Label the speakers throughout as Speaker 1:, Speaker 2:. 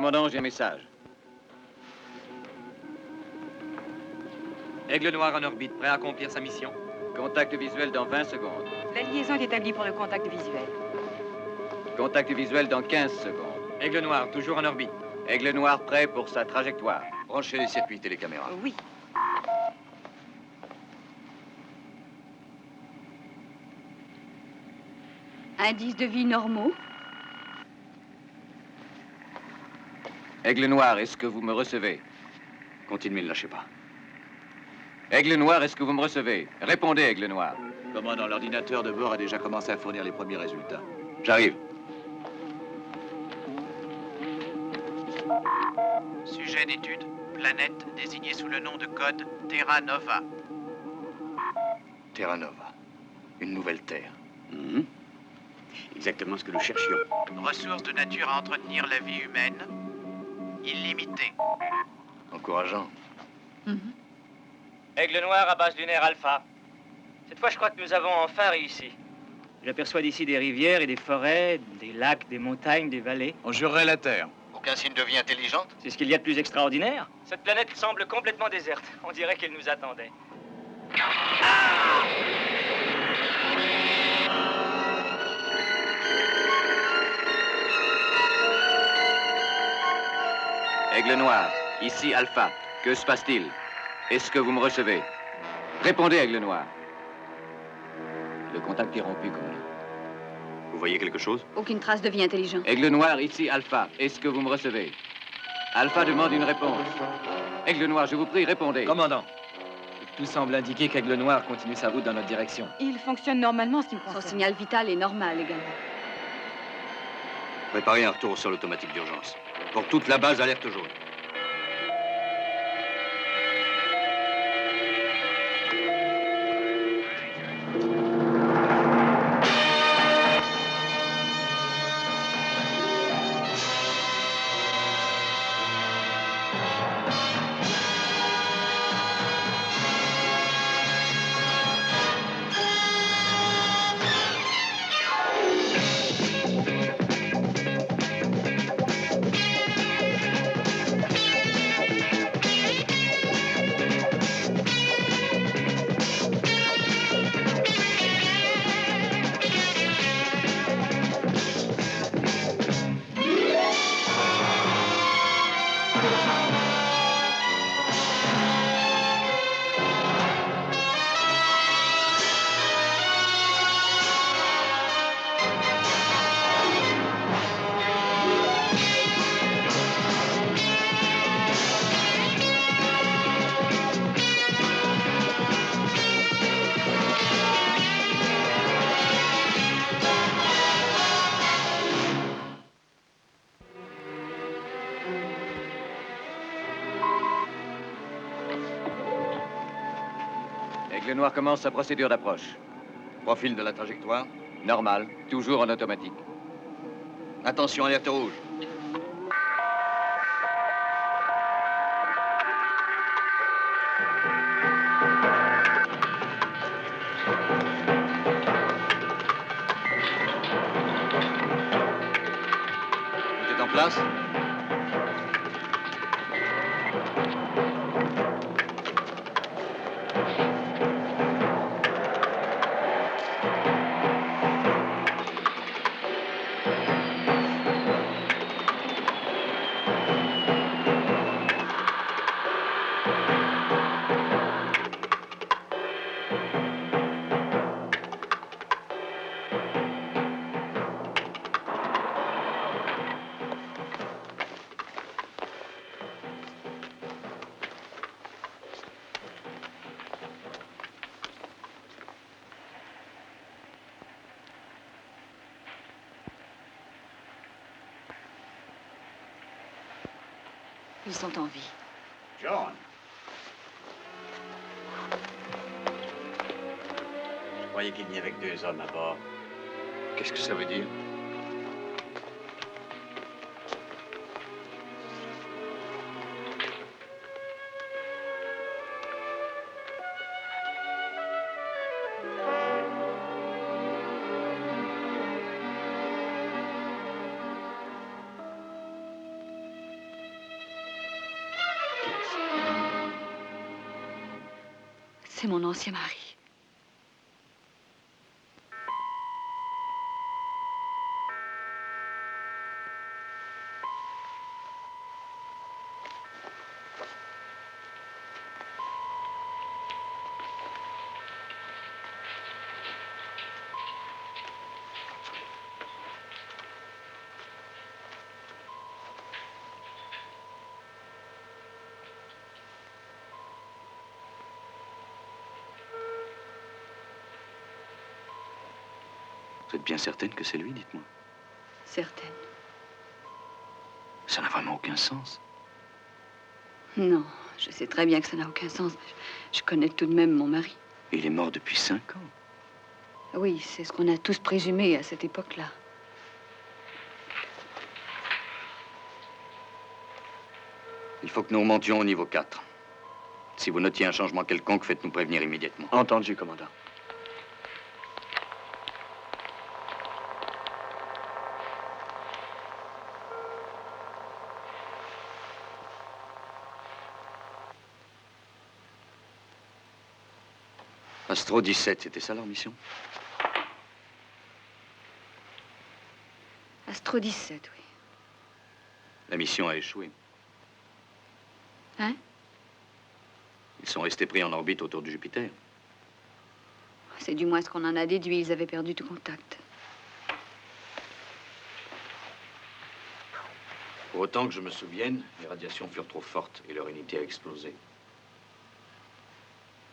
Speaker 1: Commandant, j'ai un message.
Speaker 2: Aigle Noir en orbite, prêt à accomplir sa mission.
Speaker 1: Contact visuel dans 20 secondes.
Speaker 3: La liaison est établie pour le contact visuel.
Speaker 1: Contact visuel dans 15 secondes.
Speaker 2: Aigle Noir, toujours en orbite.
Speaker 1: Aigle Noir prêt pour sa trajectoire.
Speaker 4: Branchez les circuits télécaméras.
Speaker 3: Oui.
Speaker 5: Indices de vie normaux.
Speaker 1: Aigle Noir, est-ce que vous me recevez?
Speaker 4: Continuez, ne lâchez pas.
Speaker 1: Aigle Noir, est-ce que vous me recevez? Répondez, Aigle Noir.
Speaker 4: Commandant, l'ordinateur de bord a déjà commencé à fournir les premiers résultats. J'arrive.
Speaker 6: Sujet d'étude, planète désignée sous le nom de code Terra Nova.
Speaker 4: Terra Nova. Une nouvelle Terre.
Speaker 7: Exactement ce que nous cherchions.
Speaker 6: Ressources de nature à entretenir la vie humaine. Illimitée.
Speaker 4: Encourageant.
Speaker 2: Aigle Noir à base lunaire Alpha. Cette fois, je crois que nous avons enfin réussi. J'aperçois d'ici des rivières et des forêts, des lacs, des montagnes, des vallées.
Speaker 4: On jurerait la Terre.
Speaker 6: Aucun signe de vie intelligente?
Speaker 2: C'est ce qu'il y a de plus extraordinaire. Cette planète semble complètement déserte. On dirait qu'elle nous attendait.
Speaker 1: Aigle Noir, ici Alpha. Que se passe-t-il? Est-ce que vous me recevez? Répondez, Aigle Noir. Le contact est rompu, commandant.
Speaker 7: Vous voyez quelque chose?
Speaker 5: Aucune trace de vie intelligente.
Speaker 1: Aigle Noir, ici Alpha. Est-ce que vous me recevez? Alpha demande une réponse. Aigle Noir, je vous prie, répondez.
Speaker 2: Commandant, tout semble indiquer qu'Aigle Noir continue sa route dans notre direction.
Speaker 3: Il fonctionne normalement, ce qui me
Speaker 5: Son
Speaker 3: concerne.
Speaker 5: signal vital est normal également.
Speaker 4: Préparez un retour sur l'automatique d'urgence. Pour toute la base, alerte jaune.
Speaker 1: Aigle Noir commence sa procédure d'approche.
Speaker 4: Profil de la trajectoire.
Speaker 1: Normal, toujours en automatique.
Speaker 4: Attention, alerte rouge. Tout est en place?
Speaker 5: Ils sont en vie.
Speaker 7: John! Je croyais qu'il n'y avait que 2 hommes à bord.
Speaker 4: Qu'est-ce que ça veut dire?
Speaker 5: c'est mon ancien mari.
Speaker 4: Vous êtes bien certaine que c'est lui, dites-moi?
Speaker 5: Certaine.
Speaker 4: Ça n'a vraiment aucun sens.
Speaker 5: Non, je sais très bien que ça n'a aucun sens. Je connais tout de même mon mari.
Speaker 4: Il est mort depuis 5 ans.
Speaker 5: Oui, c'est ce qu'on a tous présumé à cette époque-là.
Speaker 4: Il faut que nous remontions au niveau 4. Si vous notiez un changement quelconque, faites-nous prévenir immédiatement.
Speaker 7: Entendu, commandant.
Speaker 4: Astro 17, c'était ça leur mission?
Speaker 5: Astro 17, oui.
Speaker 4: La mission a échoué.
Speaker 5: Hein?
Speaker 4: Ils sont restés pris en orbite autour de Jupiter.
Speaker 5: C'est du moins ce qu'on en a déduit. Ils avaient perdu tout contact.
Speaker 4: Pour autant que je me souvienne, les radiations furent trop fortes et leur unité a explosé.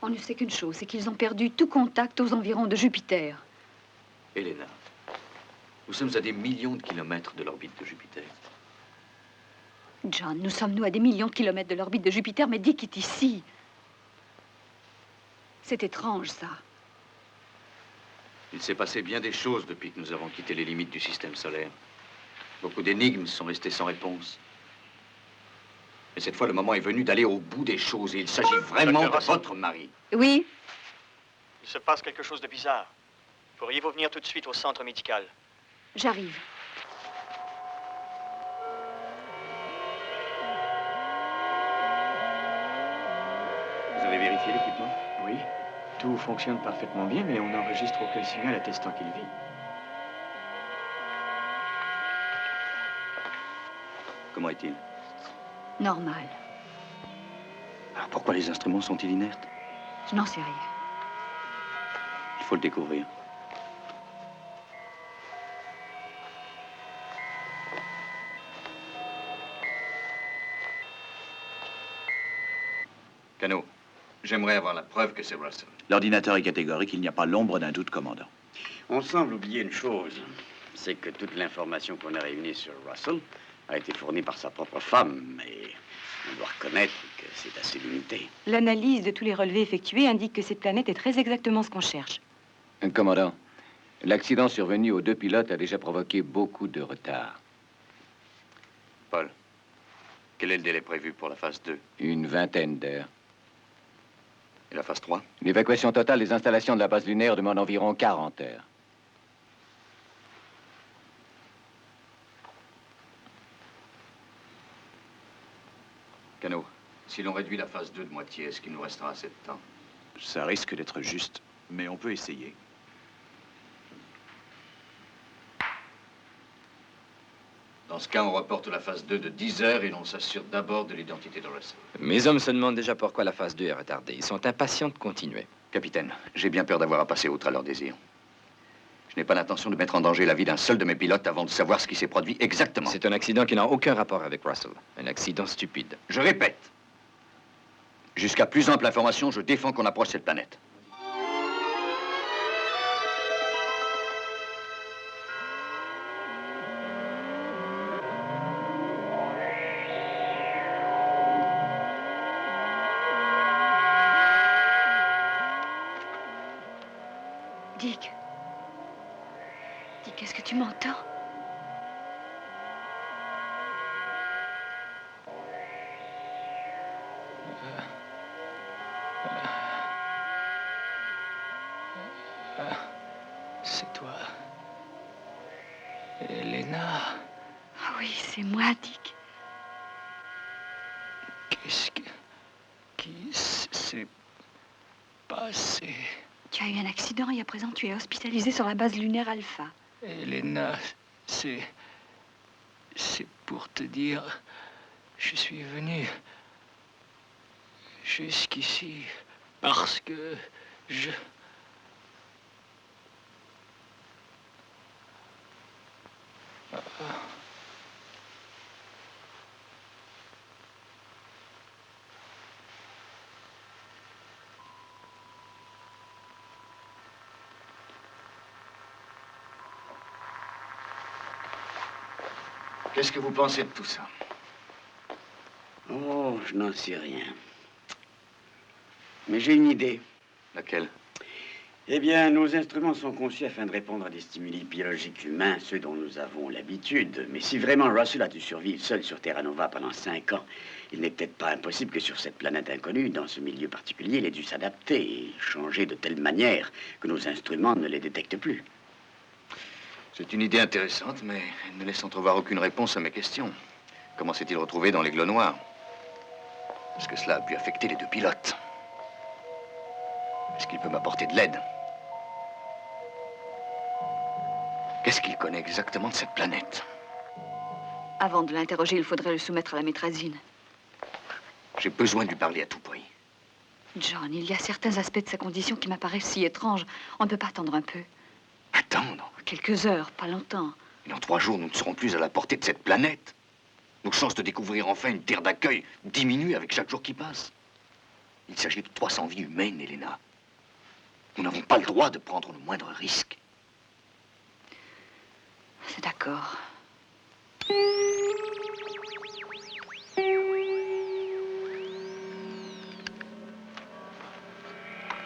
Speaker 5: On ne sait qu'une chose, c'est qu'ils ont perdu tout contact aux environs de Jupiter.
Speaker 4: Elena, nous sommes à des millions de kilomètres de l'orbite de Jupiter.
Speaker 5: John, nous sommes, nous, à des millions de kilomètres de l'orbite de Jupiter, mais Dick est ici. C'est étrange, ça.
Speaker 4: Il s'est passé bien des choses depuis que nous avons quitté les limites du système solaire. Beaucoup d'énigmes sont restées sans réponse. Mais cette fois, le moment est venu d'aller au bout des choses et il s'agit vraiment de votre mari.
Speaker 5: Oui?
Speaker 2: Il se passe quelque chose de bizarre. Pourriez-vous venir tout de suite au centre médical?
Speaker 5: J'arrive.
Speaker 7: Vous avez vérifié l'équipement?
Speaker 2: Oui. Tout fonctionne parfaitement bien, mais on n'enregistre aucun signal attestant qu'il vit.
Speaker 4: Comment est-il?
Speaker 5: Normal.
Speaker 4: Alors pourquoi les instruments sont-ils inertes?
Speaker 5: Je n'en sais rien.
Speaker 4: Il faut le découvrir. Cano, j'aimerais avoir la preuve que c'est Russell.
Speaker 8: L'ordinateur est catégorique, il n'y a pas l'ombre d'un doute, commandant.
Speaker 7: On semble oublier une chose. C'est que toute l'information qu'on a réunie sur Russell a été fournie par sa propre femme. Mais on doit reconnaître que c'est assez limité.
Speaker 3: L'analyse de tous les relevés effectués indique que cette planète est très exactement ce qu'on cherche.
Speaker 1: Commandant, l'accident survenu aux 2 pilotes a déjà provoqué beaucoup de retard.
Speaker 4: Paul, quel est le délai prévu pour la phase 2?
Speaker 1: Une vingtaine d'heures.
Speaker 4: Et la phase 3?
Speaker 1: L'évacuation totale des installations de la base lunaire demande environ 40 heures.
Speaker 4: Cano, si l'on réduit la phase 2 de moitié, est-ce qu'il nous restera assez de temps?
Speaker 8: Ça risque d'être juste, mais on peut essayer.
Speaker 4: Dans ce cas, on reporte la phase 2 de 10 heures et l'on s'assure d'abord de l'identité de Russell.
Speaker 9: Mes hommes se demandent déjà pourquoi la phase 2 est retardée. Ils sont impatients de continuer.
Speaker 4: Capitaine, j'ai bien peur d'avoir à passer outre à leur désir. Je n'ai pas l'intention de mettre en danger la vie d'un seul de mes pilotes avant de savoir ce qui s'est produit exactement.
Speaker 9: C'est un accident qui n'a aucun rapport avec Russell. Un accident stupide.
Speaker 4: Je répète, jusqu'à plus ample information, je défends qu'on approche cette planète.
Speaker 5: Dick. Dick, est-ce que tu m'entends?
Speaker 9: C'est toi. Elena.
Speaker 5: Ah oui, c'est moi, Dick.
Speaker 9: Qu'est-ce que... Qui s'est
Speaker 10: passé.
Speaker 5: Tu as eu un accident et à présent tu es hospitalisé sur la base lunaire Alpha.
Speaker 10: Elena, c'est pour te dire, je suis venu jusqu'ici parce que je...
Speaker 4: Qu'est-ce que vous pensez de tout ça?
Speaker 7: Oh, je n'en sais rien. Mais j'ai une idée.
Speaker 4: Laquelle?
Speaker 7: Eh bien, nos instruments sont conçus afin de répondre à des stimuli biologiques humains, ceux dont nous avons l'habitude. Mais si vraiment Russell a dû survivre seul sur Terra Nova pendant 5 ans, il n'est peut-être pas impossible que sur cette planète inconnue, dans ce milieu particulier, il ait dû s'adapter et changer de telle manière que nos instruments ne les détectent plus.
Speaker 4: C'est une idée intéressante, mais elle ne laisse entrevoir aucune réponse à mes questions. Comment s'est-il retrouvé dans les glows noirs? Est-ce que cela a pu affecter les deux pilotes? Est-ce qu'il peut m'apporter de l'aide? Qu'est-ce qu'il connaît exactement de cette planète?
Speaker 5: Avant de l'interroger, il faudrait le soumettre à la métrazine.
Speaker 4: J'ai besoin de lui parler à tout prix.
Speaker 5: John, il y a certains aspects de sa condition qui m'apparaissent si étranges. On ne peut pas attendre un peu.
Speaker 4: Attendre?
Speaker 5: Quelques heures, pas longtemps.
Speaker 4: Et dans 3 jours, nous ne serons plus à la portée de cette planète. Nos chances de découvrir enfin une terre d'accueil diminuent avec chaque jour qui passe. Il s'agit de 300 vies humaines, Elena. Nous n'avons pas le droit de prendre le moindre risque.
Speaker 5: C'est d'accord.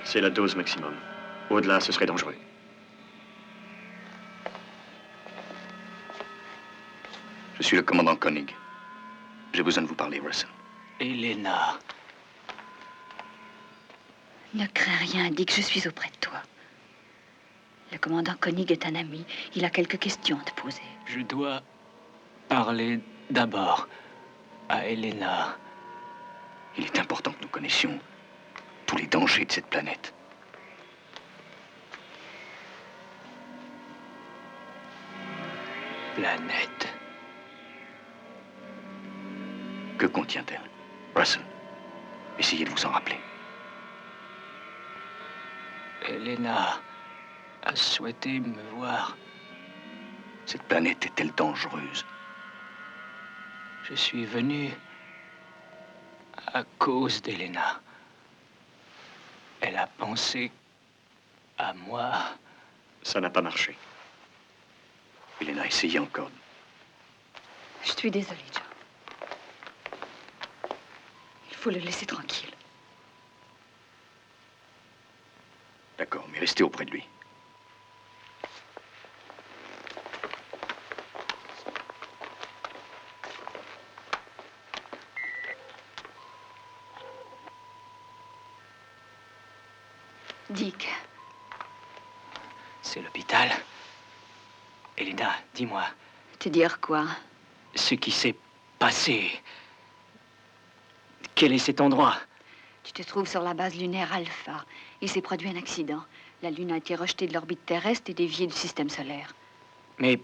Speaker 2: C'est la dose maximum. Au-delà, ce serait dangereux.
Speaker 4: Je suis le commandant Koenig. J'ai besoin de vous parler, Russell.
Speaker 10: Elena,
Speaker 5: Ne crains rien, dis que je suis auprès de toi. Le commandant Koenig est un ami. Il a quelques questions à te poser.
Speaker 10: je dois parler d'abord à Elena.
Speaker 4: Il est important que nous connaissions tous les dangers de cette planète.
Speaker 10: Planète.
Speaker 4: Que contient-elle? Russell, essayez de vous en rappeler.
Speaker 10: Elena a souhaité me voir.
Speaker 4: Cette planète est-elle dangereuse?
Speaker 10: Je suis venu à cause d'Elena. Elle a pensé à moi.
Speaker 2: Ça n'a pas marché.
Speaker 4: Elena, essayez encore.
Speaker 5: Je suis désolée, John. Il faut le laisser tranquille.
Speaker 4: D'accord, mais restez auprès de lui.
Speaker 5: Dick,
Speaker 10: C'est l'hôpital. Elena, dis-moi,
Speaker 5: te dire quoi?
Speaker 10: ce qui s'est passé. Quel est cet endroit?
Speaker 5: Tu te trouves sur la base lunaire Alpha. Il s'est produit un accident. La Lune a été rejetée de l'orbite terrestre et déviée du système solaire.
Speaker 10: Mais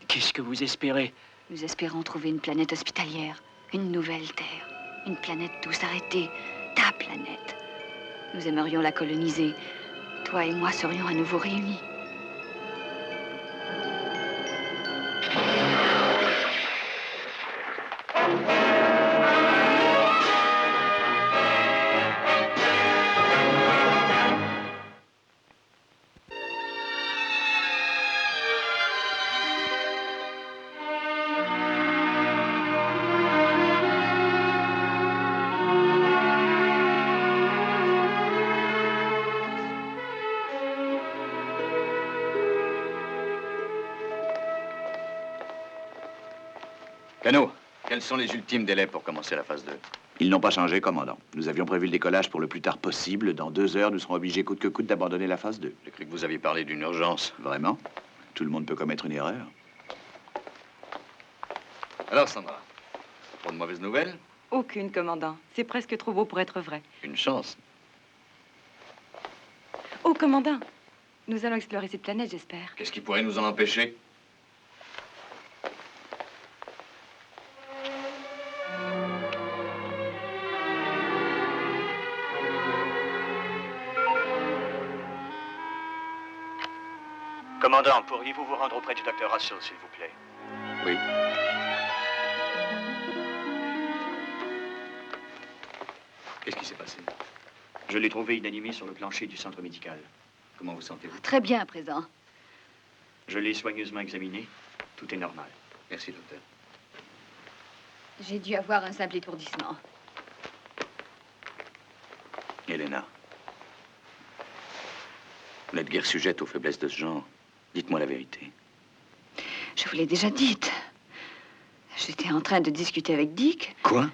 Speaker 10: qu'est-ce que vous espérez?
Speaker 5: Nous espérons trouver une planète hospitalière, une nouvelle Terre, une planète douce arrêtée, ta planète. Nous aimerions la coloniser. Toi et moi serions à nouveau réunis.
Speaker 4: Cano, quels sont les ultimes délais pour commencer la phase 2?
Speaker 8: Ils n'ont pas changé, commandant. Nous avions prévu le décollage pour le plus tard possible. Dans 2 heures, nous serons obligés coûte que coûte d'abandonner la phase 2.
Speaker 4: J'ai cru que vous aviez parlé d'une urgence.
Speaker 8: Vraiment? Tout le monde peut commettre une erreur.
Speaker 4: Alors, Sandra, pour de mauvaises nouvelles?
Speaker 3: Aucune, commandant. C'est presque trop beau pour être vrai.
Speaker 4: Une chance.
Speaker 3: commandant. Nous allons explorer cette planète, j'espère.
Speaker 4: Qu'est-ce qui pourrait nous en empêcher?
Speaker 11: Commandant, pourriez-vous vous rendre auprès du docteur Russell, s'il vous plaît?
Speaker 4: Oui. Qu'est-ce qui s'est passé?
Speaker 11: Je l'ai trouvé inanimé sur le plancher du centre médical.
Speaker 4: Comment vous sentez-vous?
Speaker 5: Très bien à présent.
Speaker 11: Je l'ai soigneusement examiné. Tout est normal.
Speaker 4: Merci, docteur.
Speaker 5: J'ai dû avoir un simple étourdissement.
Speaker 4: Elena, vous n'êtes guère sujette aux faiblesses de ce genre. Dites-moi la vérité.
Speaker 5: Je vous l'ai déjà dite. J'étais en train de discuter avec Dick.
Speaker 4: Quoi?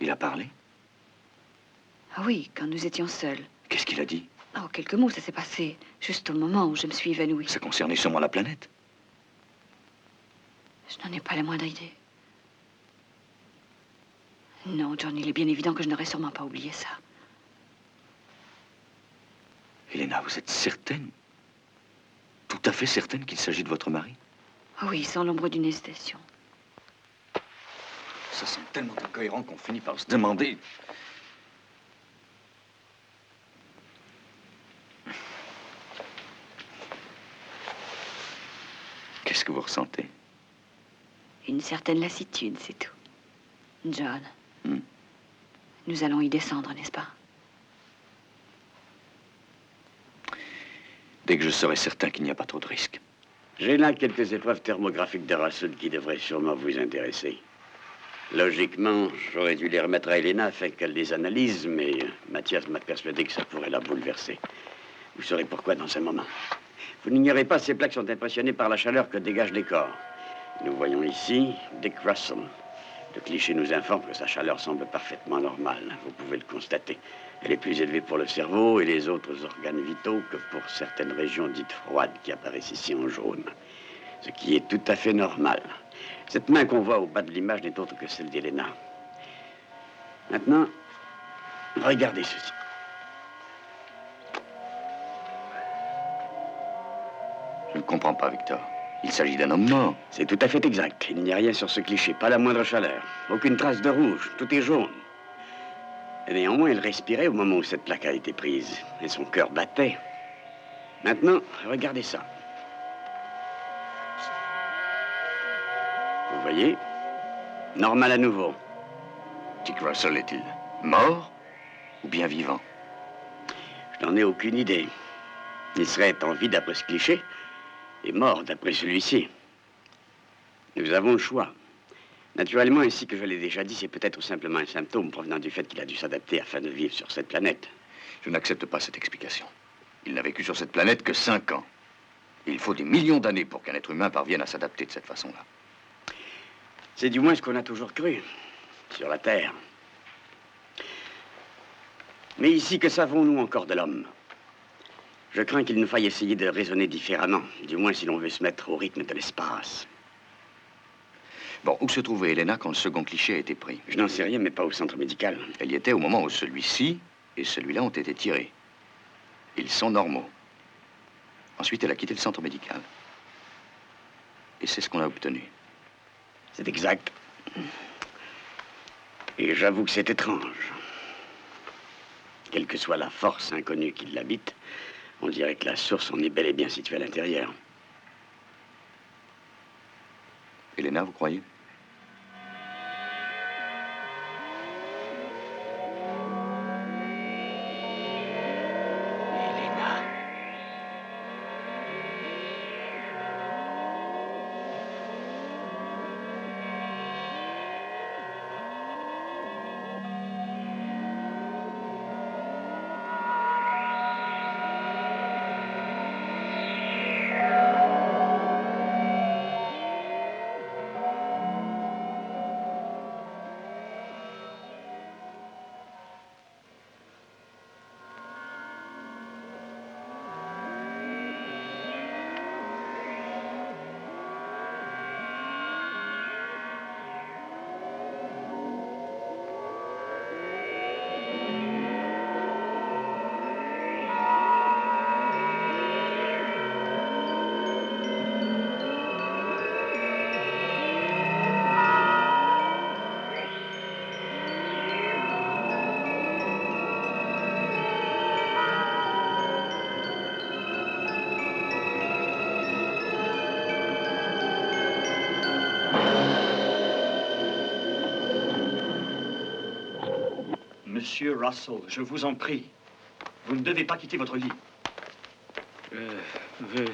Speaker 4: Il a parlé?
Speaker 5: Ah oui, quand nous étions seuls.
Speaker 4: Qu'est-ce qu'il a dit?
Speaker 5: Oh, quelques mots, ça s'est passé juste au moment où je me suis évanouie.
Speaker 4: Ça concernait sûrement la planète.
Speaker 5: Je n'en ai pas la moindre idée. Non, John, il est bien évident que je n'aurais sûrement pas oublié ça.
Speaker 4: Elena, vous êtes certaine? Tout à fait certaine qu'il s'agit de votre mari?
Speaker 5: Oui, sans l'ombre d'une hésitation.
Speaker 4: Ça semble tellement incohérent qu'on finit par se demander... Qu'est-ce que vous ressentez?
Speaker 5: Une certaine lassitude, c'est tout. John,
Speaker 4: Hmm.
Speaker 5: nous allons y descendre, n'est-ce pas?
Speaker 4: Dès que je serai certain qu'il n'y a pas trop de risques.
Speaker 7: J'ai là quelques épreuves thermographiques de Russell qui devraient sûrement vous intéresser. Logiquement, j'aurais dû les remettre à Elena afin qu'elle les analyse, mais Mathias m'a persuadé que ça pourrait la bouleverser. Vous saurez pourquoi dans un moment. Vous n'ignorez pas, ces plaques sont impressionnées par la chaleur que dégagent les corps. Nous voyons ici Dick Russell. Le cliché nous informe que sa chaleur semble parfaitement normale. Vous pouvez le constater. Elle est plus élevée pour le cerveau et les autres organes vitaux que pour certaines régions dites froides qui apparaissent ici en jaune. Ce qui est tout à fait normal. Cette main qu'on voit au bas de l'image n'est autre que celle d'Elena. Maintenant, regardez ceci.
Speaker 4: Je ne comprends pas, Victor. Il s'agit d'un homme mort.
Speaker 7: C'est tout à fait exact. Il n'y a rien sur ce cliché, pas la moindre chaleur. Aucune trace de rouge, tout est jaune. Et néanmoins, il respirait au moment où cette plaque a été prise. Et son cœur battait. Maintenant, regardez ça. Vous voyez? Normal à nouveau.
Speaker 4: Dick Russell est-il mort ou bien vivant?
Speaker 7: Je n'en ai aucune idée. Il serait en vie d'après ce cliché et mort d'après celui-ci. Nous avons le choix. Naturellement, ainsi que je l'ai déjà dit, c'est peut-être simplement un symptôme provenant du fait qu'il a dû s'adapter afin de vivre sur cette planète.
Speaker 4: Je n'accepte pas cette explication. Il n'a vécu sur cette planète que 5 ans. Il faut des millions d'années pour qu'un être humain parvienne à s'adapter de cette façon-là.
Speaker 7: C'est du moins ce qu'on a toujours cru, sur la Terre. Mais ici, que savons-nous encore de l'homme? Je crains qu'il nous faille essayer de raisonner différemment, du moins si l'on veut se mettre au rythme de l'espace.
Speaker 4: Bon, où se trouvait Elena quand le second cliché a été pris?
Speaker 7: Je n'en sais rien, mais pas au centre médical.
Speaker 4: Elle y était au moment où celui-ci et celui-là ont été tirés. Ils sont normaux. Ensuite, elle a quitté le centre médical. Et c'est ce qu'on a obtenu.
Speaker 7: C'est exact. Et j'avoue que c'est étrange. Quelle que soit la force inconnue qui l'habite, on dirait que la source en est bel et bien située à l'intérieur.
Speaker 4: Elena, vous croyez?
Speaker 11: Monsieur Russell, je vous en prie. Vous ne devez pas quitter votre lit.
Speaker 10: Je veux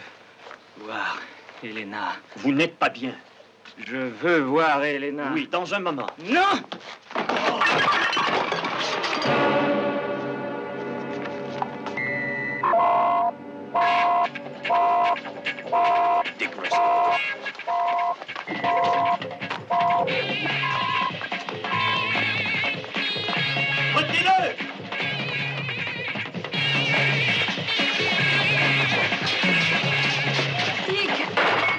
Speaker 10: voir Elena.
Speaker 11: Vous n'êtes pas bien.
Speaker 10: Je veux voir Elena.
Speaker 11: Oui, dans un moment.
Speaker 10: Non!
Speaker 4: Dick Russell.
Speaker 11: Retenez-le!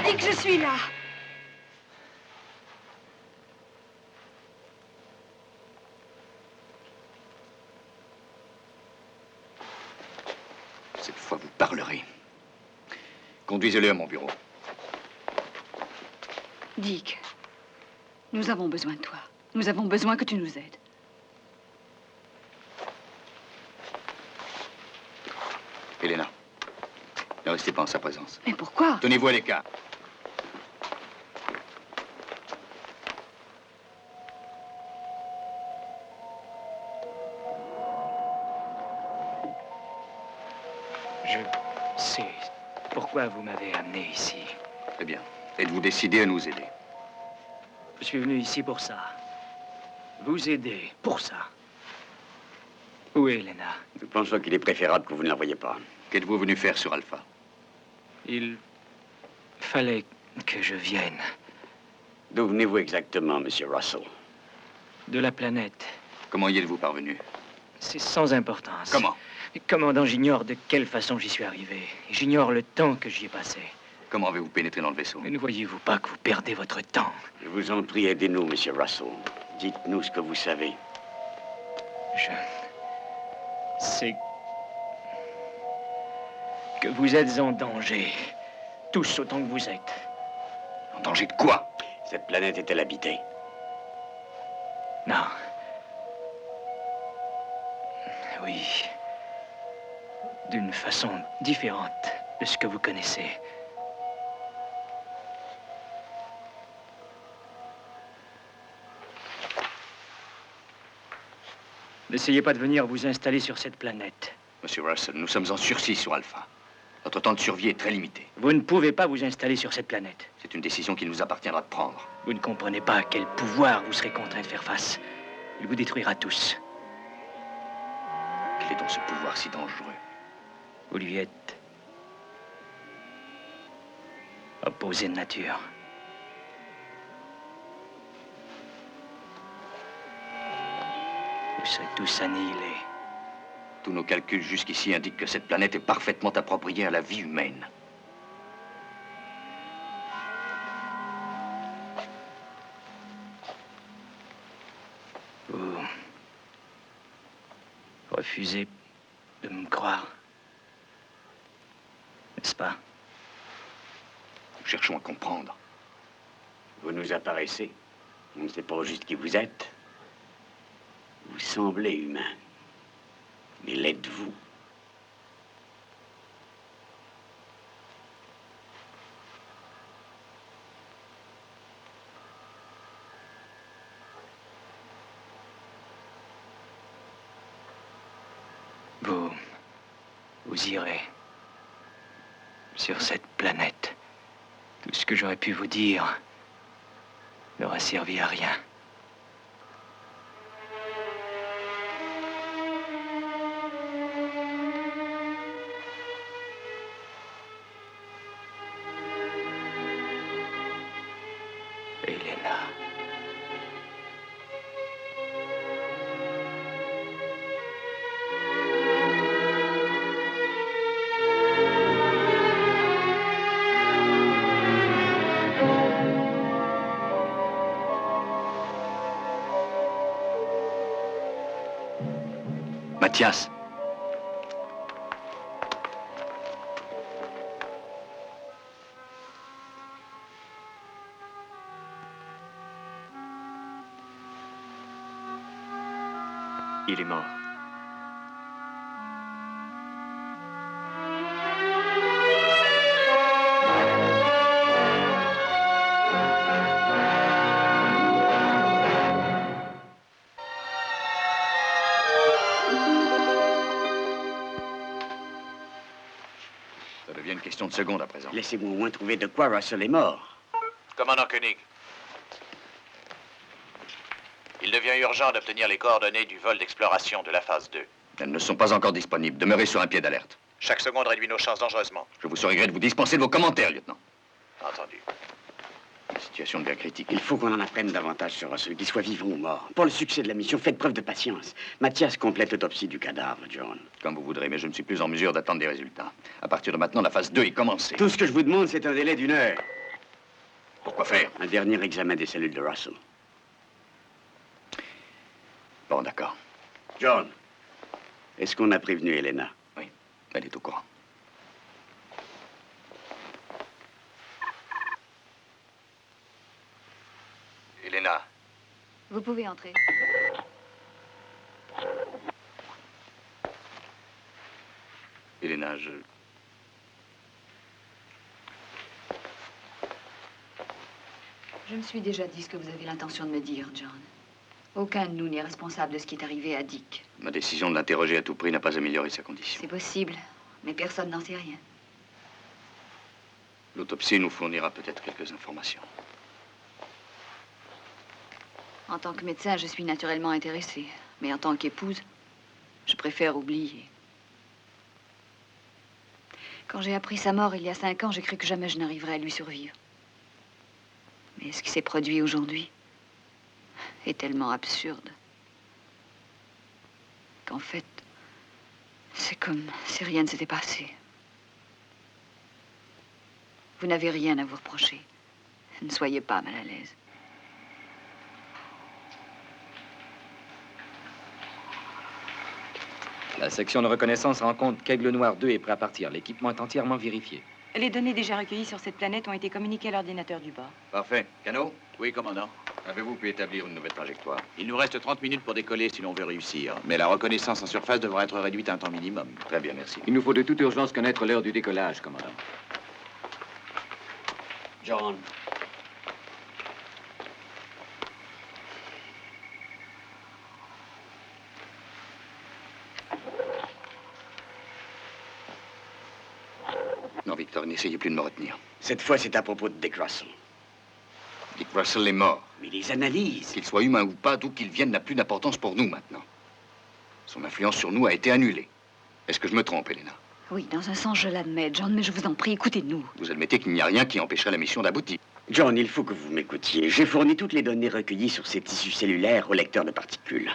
Speaker 5: Dick, je suis là.
Speaker 4: Cette fois, vous parlerez. Conduisez-le à mon bureau.
Speaker 5: Dick, nous avons besoin de toi. Nous avons besoin que tu nous aides.
Speaker 4: Elena, ne restez pas en sa présence.
Speaker 5: Mais pourquoi?
Speaker 4: Tenez-vous à l'écart.
Speaker 10: Je sais pourquoi vous m'avez amené ici.
Speaker 4: Très bien. Êtes-vous décidé à nous aider?
Speaker 10: Je suis venu ici pour ça. Vous aider pour ça. Où est Elena?
Speaker 7: Nous pensons qu'il est préférable que vous ne la voyiez pas.
Speaker 4: Qu'êtes-vous venu faire sur Alpha?
Speaker 10: Il fallait que je vienne.
Speaker 7: D'où venez-vous exactement, Monsieur Russell?
Speaker 10: De la planète.
Speaker 4: Comment y êtes-vous parvenu?
Speaker 10: C'est sans importance.
Speaker 4: Comment?
Speaker 10: Commandant, j'ignore de quelle façon j'y suis arrivé. J'ignore le temps que j'y ai passé.
Speaker 4: Comment avez-vous pénétré dans le vaisseau?
Speaker 10: Mais ne voyez-vous pas que vous perdez votre temps?
Speaker 7: Je vous en prie, aidez-nous, Monsieur Russell. Dites-nous ce que vous savez.
Speaker 10: C'est que vous êtes en danger. Tous autant que vous êtes.
Speaker 4: En danger de quoi?
Speaker 7: Cette planète est-elle habitée?
Speaker 10: Non. Oui. D'une façon différente de ce que vous connaissez. N'essayez pas de venir vous installer sur cette planète.
Speaker 4: Monsieur Russell, nous sommes en sursis sur Alpha. Notre temps de survie est très limité.
Speaker 10: Vous ne pouvez pas vous installer sur cette planète.
Speaker 4: C'est une décision qu'il nous appartiendra de prendre.
Speaker 10: Vous ne comprenez pas à quel pouvoir vous serez contraint de faire face. Il vous détruira tous.
Speaker 4: Quel est donc ce pouvoir si dangereux?
Speaker 10: Vous lui êtes opposé de nature. Vous serez tous annihilés.
Speaker 4: Tous nos calculs jusqu'ici indiquent que cette planète est parfaitement appropriée à la vie humaine.
Speaker 10: Vous refusez de me croire, n'est-ce pas?
Speaker 4: Nous cherchons à comprendre.
Speaker 7: Vous nous apparaissez. On ne sait pas juste qui vous êtes. Vous semblez humain. Mais l'êtes-vous?
Speaker 10: Vous irez sur cette planète. Tout ce que j'aurais pu vous dire n'aura servi à rien. Elena.
Speaker 4: Mathias.
Speaker 11: Il est mort.
Speaker 4: devient une question de seconde à présent.
Speaker 7: Laissez-moi au moins trouver de quoi Russell est mort.
Speaker 11: Commandant Koenig. Il devient urgent d'obtenir les coordonnées du vol d'exploration de la phase 2.
Speaker 4: Elles ne sont pas encore disponibles. Demeurez sur un pied d'alerte.
Speaker 11: Chaque seconde réduit nos chances dangereusement.
Speaker 4: Je vous serai gré de vous dispenser de vos commentaires, lieutenant.
Speaker 11: Entendu.
Speaker 4: La situation devient critique.
Speaker 7: Il faut qu'on en apprenne davantage sur Russell, qu'il soit vivant ou mort. Pour le succès de la mission, faites preuve de patience. Mathias complète l'autopsie du cadavre, John.
Speaker 4: Comme vous voudrez, mais je ne suis plus en mesure d'attendre des résultats. À partir de maintenant, la phase 2 est commencée.
Speaker 7: Tout ce que je vous demande, c'est un délai d'1 heure.
Speaker 4: Pourquoi faire?
Speaker 7: Un dernier examen des cellules de Russell.
Speaker 4: Bon, d'accord.
Speaker 7: John, est-ce qu'on a prévenu Elena?
Speaker 4: Oui, elle est au courant.
Speaker 11: Elena,
Speaker 5: Vous pouvez entrer.
Speaker 4: Elena,
Speaker 5: Je me suis déjà dit ce que vous avez l'intention de me dire, John. Aucun de nous n'est responsable de ce qui est arrivé à Dick.
Speaker 4: ma décision de l'interroger à tout prix n'a pas amélioré sa condition.
Speaker 5: C'est possible, mais personne n'en sait rien.
Speaker 4: L'autopsie nous fournira peut-être quelques informations.
Speaker 5: En tant que médecin, je suis naturellement intéressée. Mais en tant qu'épouse, je préfère oublier. Quand j'ai appris sa mort il y a 5 ans, j'ai cru que jamais je n'arriverais à lui survivre. Mais ce qui s'est produit aujourd'hui est tellement absurde qu'en fait, c'est comme si rien ne s'était passé. Vous n'avez rien à vous reprocher. Ne soyez pas mal à l'aise.
Speaker 9: La section de reconnaissance rend compte qu'Aigle Noir 2 est prêt à partir. L'équipement est entièrement vérifié.
Speaker 3: Les données déjà recueillies sur cette planète ont été communiquées à l'ordinateur du bord.
Speaker 4: Parfait. Cano,
Speaker 8: Oui, commandant.
Speaker 4: avez-vous pu établir une nouvelle trajectoire?
Speaker 8: Il nous reste 30 minutes pour décoller si l'on veut réussir. Mais la reconnaissance en surface devra être réduite à un temps minimum.
Speaker 4: Très bien, merci.
Speaker 1: Il nous faut de toute urgence connaître l'heure du décollage, commandant.
Speaker 7: John.
Speaker 4: Non, Victor, n'essayez plus de me retenir.
Speaker 7: Cette fois, c'est à propos de Dick Russell.
Speaker 4: Dick Russell est mort.
Speaker 7: Mais les analyses...
Speaker 4: Qu'il soit humain ou pas, d'où qu'il vienne n'a plus d'importance pour nous maintenant. Son influence sur nous a été annulée. Est-ce que je me trompe, Elena?
Speaker 5: Oui, dans un sens, je l'admets, John, mais je vous en prie, écoutez-nous.
Speaker 4: Vous admettez qu'il n'y a rien qui empêcherait la mission d'aboutir.
Speaker 7: John, il faut que vous m'écoutiez. J'ai fourni toutes les données recueillies sur ces tissus cellulaires au lecteur de particules.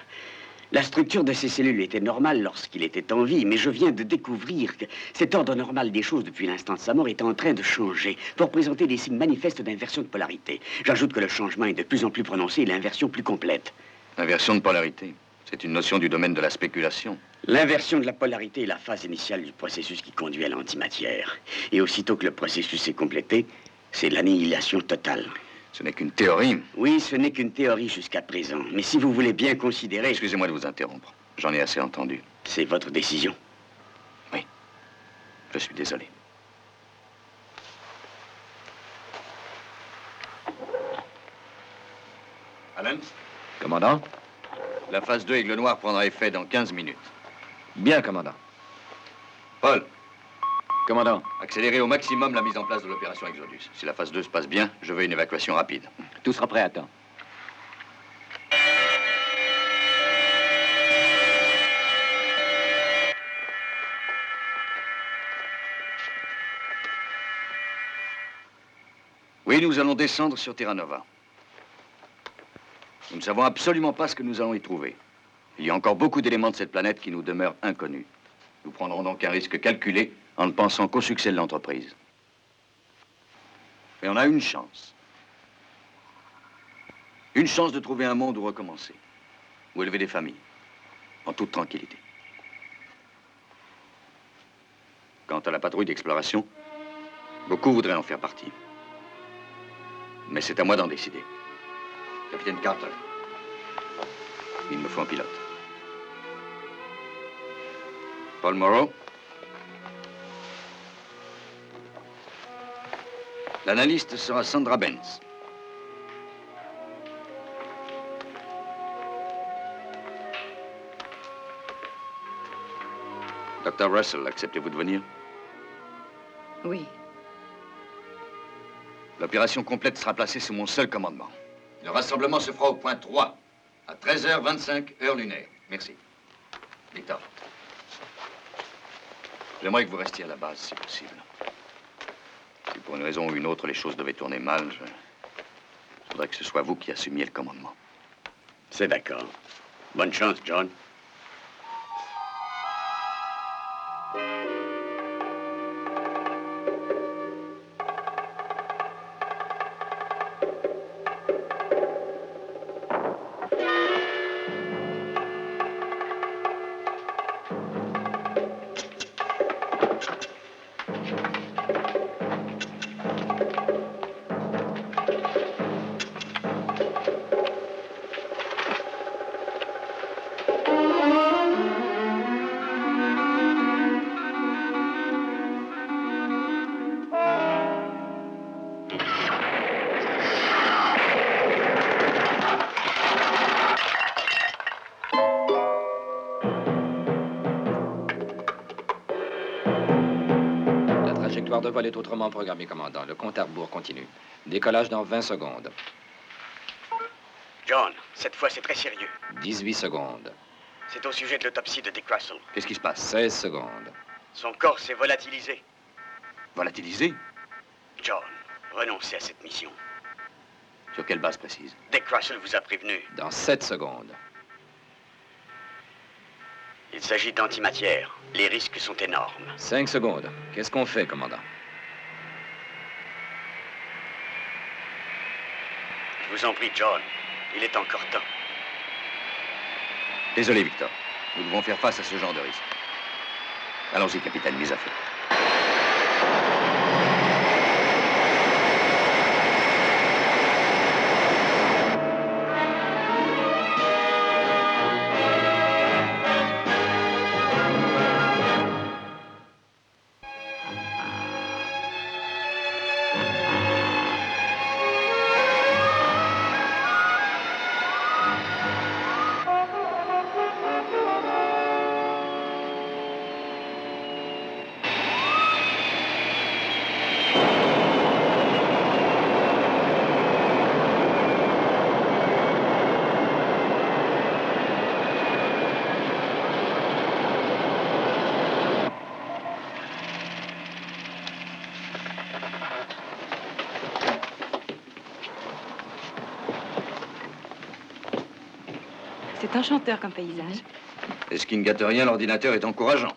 Speaker 7: La structure de ces cellules était normale lorsqu'il était en vie, mais je viens de découvrir que cet ordre normal des choses depuis l'instant de sa mort est en train de changer pour présenter des signes manifestes d'inversion de polarité. J'ajoute que le changement est de plus en plus prononcé et l'inversion plus complète.
Speaker 4: Inversion de polarité. C'est une notion du domaine de la spéculation.
Speaker 7: L'inversion de la polarité est la phase initiale du processus qui conduit à l'antimatière. Et aussitôt que le processus est complété, c'est l'annihilation totale.
Speaker 4: Ce n'est qu'une théorie.
Speaker 7: Oui, ce n'est qu'une théorie jusqu'à présent. Mais si vous voulez bien considérer...
Speaker 4: Excusez-moi de vous interrompre. J'en ai assez entendu.
Speaker 7: C'est votre décision.
Speaker 4: Oui. Je suis désolé. Alan?
Speaker 9: Commandant?
Speaker 4: La phase 2 Aigle Noir prendra effet dans 15 minutes.
Speaker 9: Bien, commandant.
Speaker 4: Paul,
Speaker 1: Commandant,
Speaker 4: accélérez au maximum la mise en place de l'opération Exodus. Si la phase 2 se passe bien, je veux une évacuation rapide.
Speaker 1: tout sera prêt à temps.
Speaker 4: Oui, nous allons descendre sur Terra Nova. Nous ne savons absolument pas ce que nous allons y trouver. Il y a encore beaucoup d'éléments de cette planète qui nous demeurent inconnus. Nous prendrons donc un risque calculé en ne pensant qu'au succès de l'entreprise. Mais on a une chance. Une chance de trouver un monde où recommencer. Où élever des familles. En toute tranquillité. Quant à la patrouille d'exploration, beaucoup voudraient en faire partie. Mais c'est à moi d'en décider. Capitaine Carter, il me faut un pilote. Paul Morrow. L'analyste sera Sandra Benz. Dr. Russell, acceptez-vous de venir?
Speaker 5: Oui.
Speaker 4: L'opération complète sera placée sous mon seul commandement. Le rassemblement se fera au point 3, à 13h25, heure lunaire. Merci. Victor. J'aimerais que vous restiez à la base, si possible. Si pour une raison ou une autre, les choses devaient tourner mal, je voudrais que ce soit vous qui assumiez le commandement.
Speaker 7: C'est d'accord. Bonne chance, John.
Speaker 9: La trajectoire de vol est autrement programmée, commandant. Le compte à rebours continue. Décollage dans 20 secondes.
Speaker 11: John, cette fois c'est très sérieux.
Speaker 9: 18 secondes.
Speaker 11: C'est au sujet de l'autopsie de Dick Russell.
Speaker 4: Qu'est-ce qui se passe?
Speaker 9: 16 secondes.
Speaker 11: Son corps s'est volatilisé.
Speaker 4: Volatilisé?
Speaker 11: John, renoncez à cette mission.
Speaker 4: Sur quelle base précise?
Speaker 11: Dick Russell vous a prévenu.
Speaker 9: Dans 7 secondes.
Speaker 11: Il s'agit d'antimatière. Les risques sont énormes.
Speaker 9: 5 secondes. Qu'est-ce qu'on fait, commandant?
Speaker 11: Je vous en prie, John. Il est encore temps.
Speaker 4: Désolé, Victor. Nous devons faire face à ce genre de risque. Allons-y, capitaine, mise à feu.
Speaker 3: C'est enchanteur comme paysage.
Speaker 4: Et ce qui ne gâte rien, l'ordinateur est encourageant.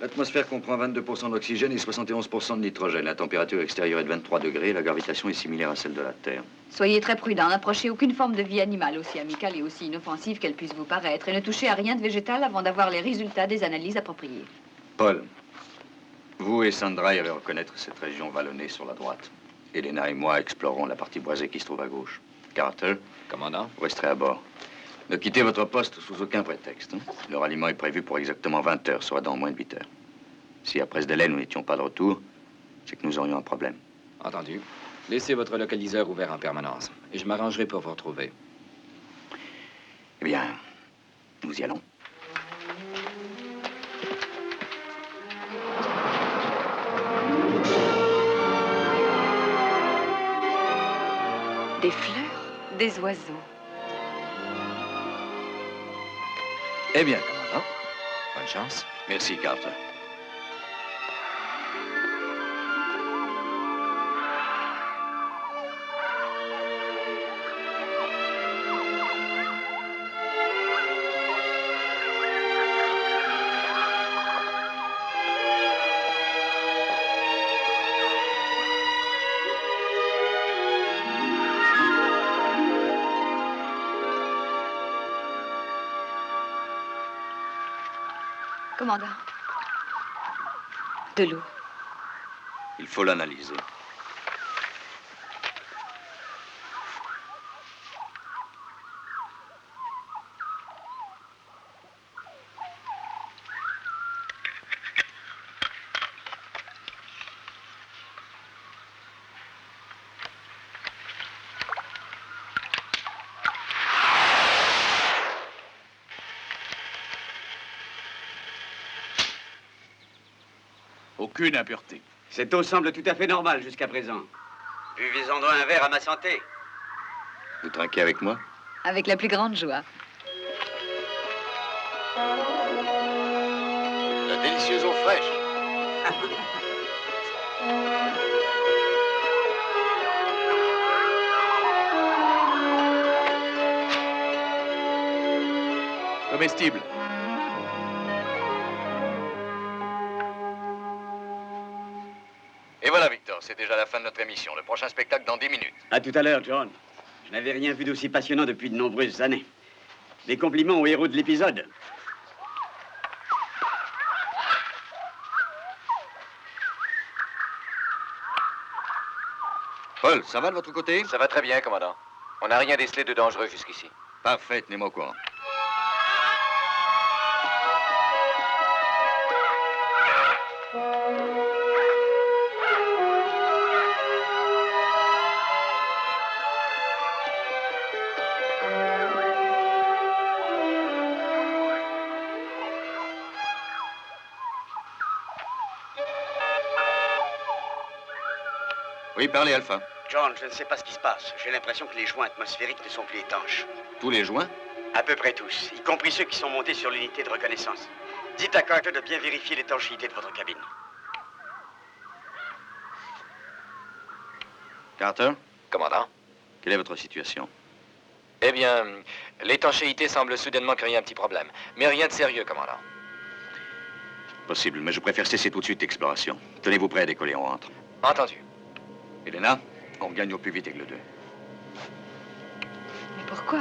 Speaker 4: L'atmosphère comprend 22% d'oxygène et 71% de nitrogène. La température extérieure est de 23 degrés et la gravitation est similaire à celle de la Terre.
Speaker 5: Soyez très prudent. N'approchez aucune forme de vie animale, aussi amicale et aussi inoffensive qu'elle puisse vous paraître. Et ne touchez à rien de végétal avant d'avoir les résultats des analyses appropriées.
Speaker 4: Paul, vous et Sandra irez reconnaître cette région vallonnée sur la droite. Elena et moi explorerons la partie boisée qui se trouve à gauche. Carter,
Speaker 9: commandant,
Speaker 4: vous resterez à bord. Ne quittez votre poste sous aucun prétexte. Le ralliement est prévu pour exactement 20 heures, soit dans moins de 8 heures. Si après ce délai, nous n'étions pas de retour, c'est que nous aurions un problème.
Speaker 9: Entendu. Laissez votre localiseur ouvert en permanence. Et je m'arrangerai pour vous retrouver.
Speaker 4: Eh bien, nous y allons.
Speaker 3: Des fleurs, des oiseaux.
Speaker 4: Eh bien, commandant.
Speaker 9: Bonne chance.
Speaker 4: Merci, Carter.
Speaker 5: Commandant.
Speaker 3: De l'eau.
Speaker 4: Il faut l'analyser.
Speaker 8: Aucune impureté.
Speaker 7: Cette eau semble tout à fait normale jusqu'à présent. Buvez-en donc un verre à ma santé.
Speaker 8: Vous trinquez avec moi?
Speaker 5: Avec la plus grande joie.
Speaker 8: La délicieuse eau fraîche. Comestible.
Speaker 4: Et voilà, Victor, c'est déjà la fin de notre émission. Le prochain spectacle dans 10 minutes.
Speaker 7: À tout à l'heure, John. Je n'avais rien vu d'aussi passionnant depuis de nombreuses années. Des compliments aux héros de l'épisode.
Speaker 4: Paul, ça va de votre côté?
Speaker 1: Ça va très bien, commandant. On n'a rien décelé de dangereux jusqu'ici.
Speaker 4: Parfait, tenez-moi au courant. Oui, parlez, Alpha.
Speaker 7: John, je ne sais pas ce qui se passe. J'ai l'impression que les joints atmosphériques ne sont plus étanches.
Speaker 4: Tous les joints?
Speaker 7: À peu près tous, y compris ceux qui sont montés sur l'unité de reconnaissance. Dites à Carter de bien vérifier l'étanchéité de votre cabine.
Speaker 4: Carter,
Speaker 9: Commandant?
Speaker 4: quelle est votre situation?
Speaker 9: Eh bien, l'étanchéité semble soudainement créer un petit problème. Mais rien de sérieux, commandant.
Speaker 4: Possible, mais je préfère cesser tout de suite l'exploration. Tenez-vous prêt à décoller, on rentre.
Speaker 9: Entendu.
Speaker 4: Elena, on gagne au plus vite Aigle 2.
Speaker 5: Mais pourquoi?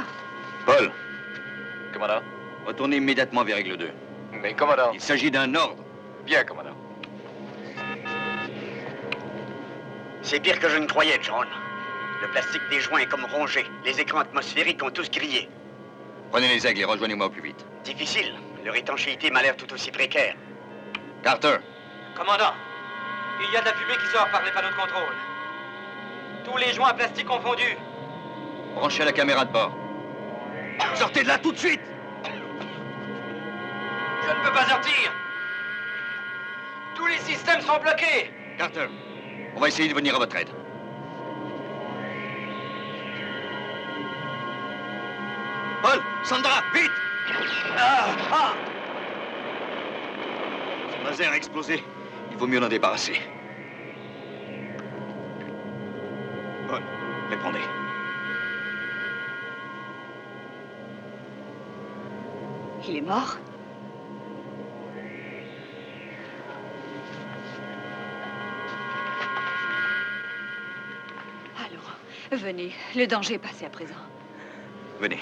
Speaker 4: Paul,
Speaker 9: Commandant?
Speaker 4: retournez immédiatement vers Aigle 2.
Speaker 9: Mais commandant...
Speaker 4: Il s'agit d'un ordre.
Speaker 9: Bien, commandant.
Speaker 7: C'est pire que je ne croyais, John. Le plastique des joints est comme rongé. Les écrans atmosphériques ont tous grillé.
Speaker 4: Prenez les aigles et rejoignez-moi au plus vite.
Speaker 7: Difficile. Leur étanchéité m'a l'air tout aussi précaire.
Speaker 4: Carter,
Speaker 2: Commandant, il y a de la fumée qui sort par les panneaux de contrôle. Tous les joints plastiques confondus.
Speaker 4: branchez la caméra de bord. Sortez de là tout de suite!
Speaker 2: Je ne peux pas sortir. Tous les systèmes sont bloqués.
Speaker 4: Carter, on va essayer de venir à votre aide. Paul, Sandra, vite! Son laser a explosé. Il vaut mieux l'en débarrasser. Paul, répondez.
Speaker 5: Il est mort? Allons, venez. Le danger est passé à présent.
Speaker 4: Venez.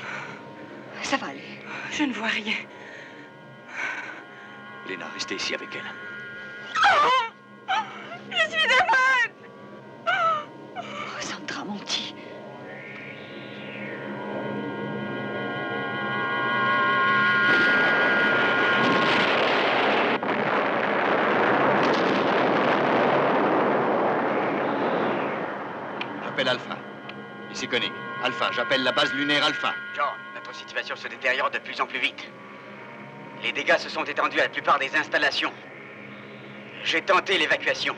Speaker 5: Ça va aller.
Speaker 3: Je ne vois rien.
Speaker 4: Lena, restez ici avec elle.
Speaker 3: Je suis amoureuse.
Speaker 5: Oh, Sandra, mon petit.
Speaker 4: J'appelle Alpha. Ici Koenig. Alpha, j'appelle la base lunaire Alpha.
Speaker 7: John, notre situation se détériore de plus en plus vite. Les dégâts se sont étendus à la plupart des installations. J'ai tenté l'évacuation,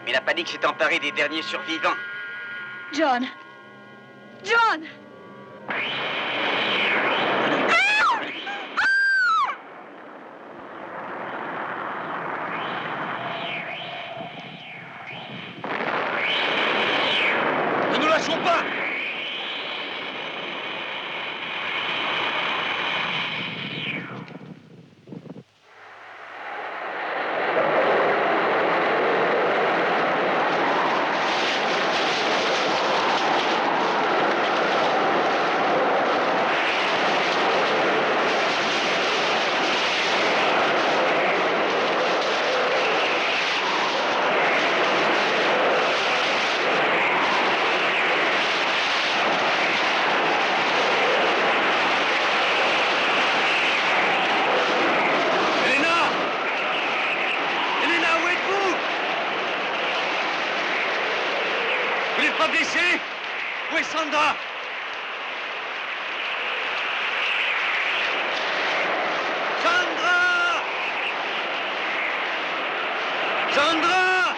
Speaker 7: mais la panique s'est emparée des derniers survivants.
Speaker 5: John! John!
Speaker 4: Ne nous lâchons pas! Où est Sandra? Sandra! Sandra!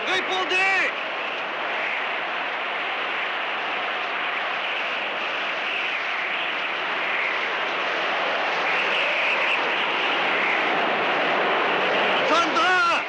Speaker 12: Répondez! Sandra!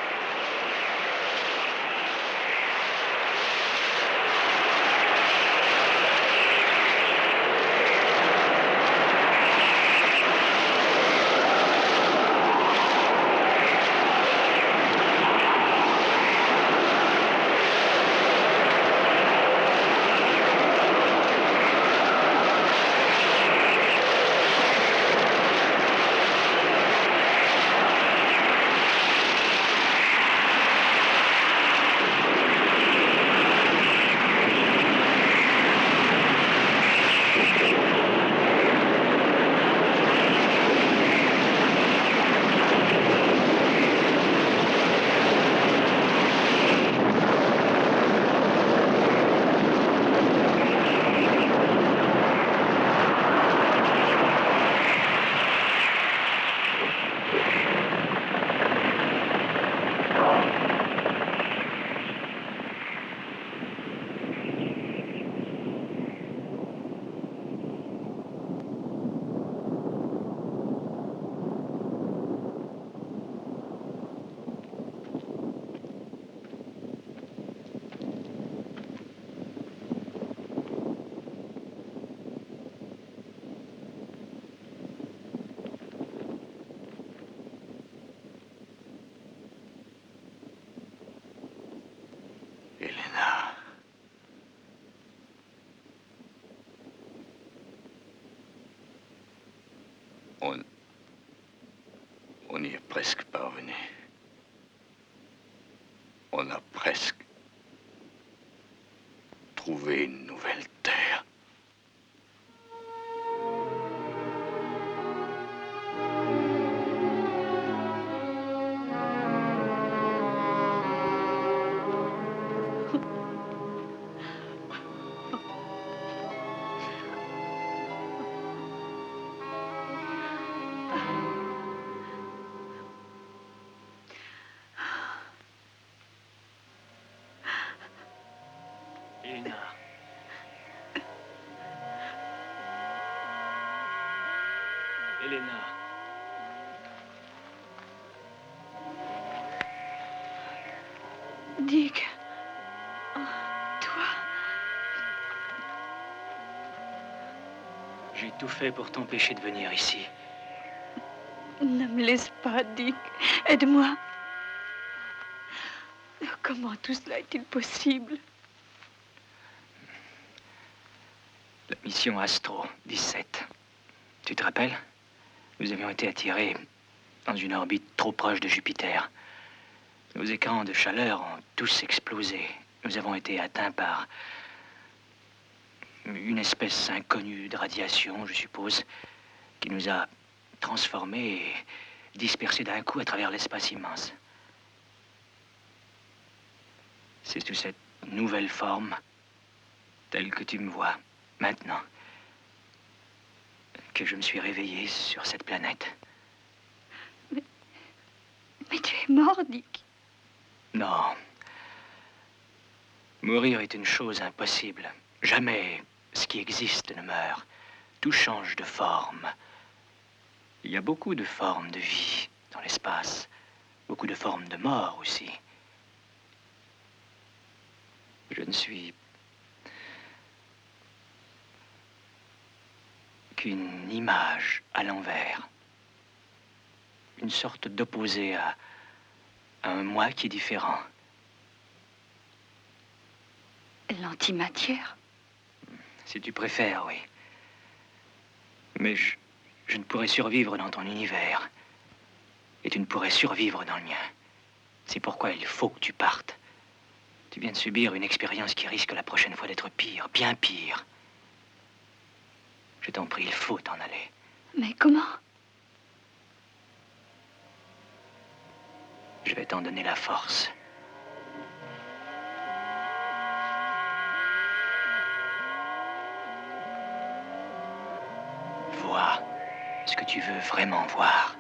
Speaker 4: On y est presque parvenu. On a presque trouvé une nouvelle terre.
Speaker 10: Elena. Elena.
Speaker 5: Dick. Oh, toi.
Speaker 10: J'ai tout fait pour t'empêcher de venir ici.
Speaker 5: Ne me laisse pas, Dick. Aide-moi. Comment tout cela est-il possible?
Speaker 10: La mission Astro 17. Tu te rappelles? Nous avions été attirés dans une orbite trop proche de Jupiter. Nos écrans de chaleur ont tous explosé. Nous avons été atteints par une espèce inconnue de radiation, je suppose, qui nous a transformés et dispersés d'un coup à travers l'espace immense. C'est sous cette nouvelle forme, telle que tu me vois maintenant, que je me suis réveillé sur cette planète.
Speaker 5: Mais tu es mort, Dick.
Speaker 10: Non. Mourir est une chose impossible. Jamais ce qui existe ne meurt. Tout change de forme. Il y a beaucoup de formes de vie dans l'espace. Beaucoup de formes de mort aussi. Je ne suis qu'une image à l'envers. Une sorte d'opposé à un moi qui est différent.
Speaker 5: L'antimatière?
Speaker 10: Si tu préfères, oui. Mais je ne pourrais survivre dans ton univers. Et tu ne pourrais survivre dans le mien. C'est pourquoi il faut que tu partes. Tu viens de subir une expérience qui risque la prochaine fois d'être pire, bien pire. Je t'en prie, il faut t'en aller.
Speaker 5: Mais comment?
Speaker 10: Je vais t'en donner la force. Vois ce que tu veux vraiment voir.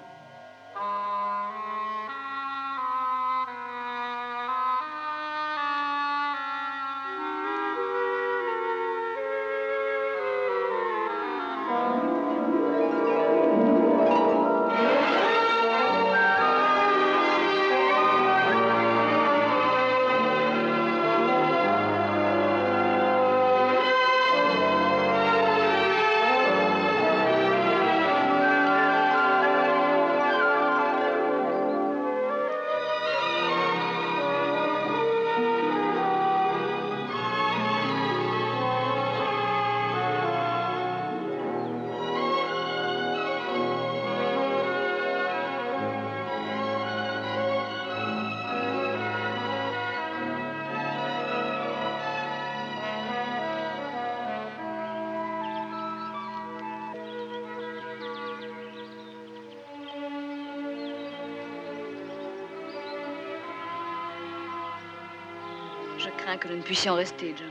Speaker 5: Je crains que nous ne puissions rester, John.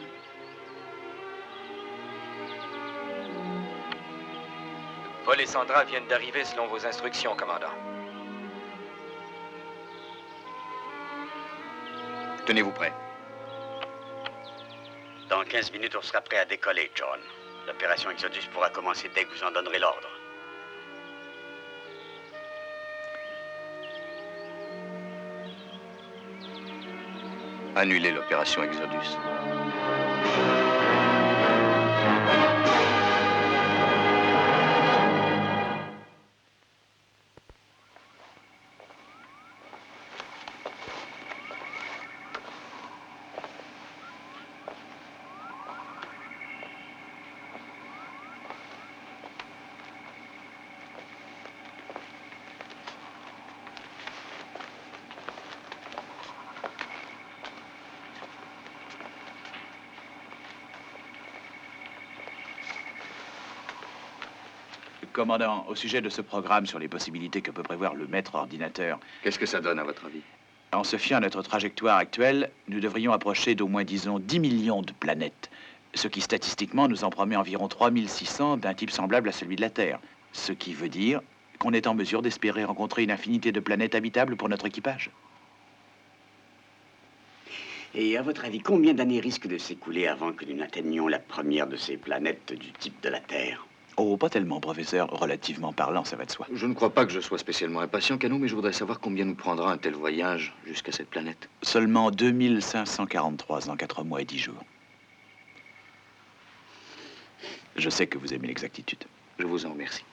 Speaker 9: Paul et Sandra viennent d'arriver selon vos instructions, commandant.
Speaker 4: Tenez-vous prêt.
Speaker 7: Dans 15 minutes, on sera prêt à décoller, John. L'opération Exodus pourra commencer dès que vous en donnerez l'ordre.
Speaker 4: Annulez l'opération Exodus.
Speaker 8: Commandant, au sujet de ce programme sur les possibilités que peut prévoir le maître ordinateur,
Speaker 4: Qu'est-ce que ça donne, à votre avis?
Speaker 8: en se fiant à notre trajectoire actuelle, nous devrions approcher d'au moins, disons, 10 millions de planètes, ce qui statistiquement nous en promet environ 3600 d'un type semblable à celui de la Terre. Ce qui veut dire qu'on est en mesure d'espérer rencontrer une infinité de planètes habitables pour notre équipage.
Speaker 7: Et à votre avis, combien d'années risquent de s'écouler avant que nous n'atteignions la première de ces planètes du type de la Terre?
Speaker 8: Oh, pas tellement, professeur. Relativement parlant, ça va de soi.
Speaker 4: Je ne crois pas que je sois spécialement impatient, Cano, mais je voudrais savoir combien nous prendra un tel voyage jusqu'à cette planète.
Speaker 8: Seulement 2543 ans, 4 mois et 10 jours. Je sais que vous aimez l'exactitude.
Speaker 4: Je vous en remercie.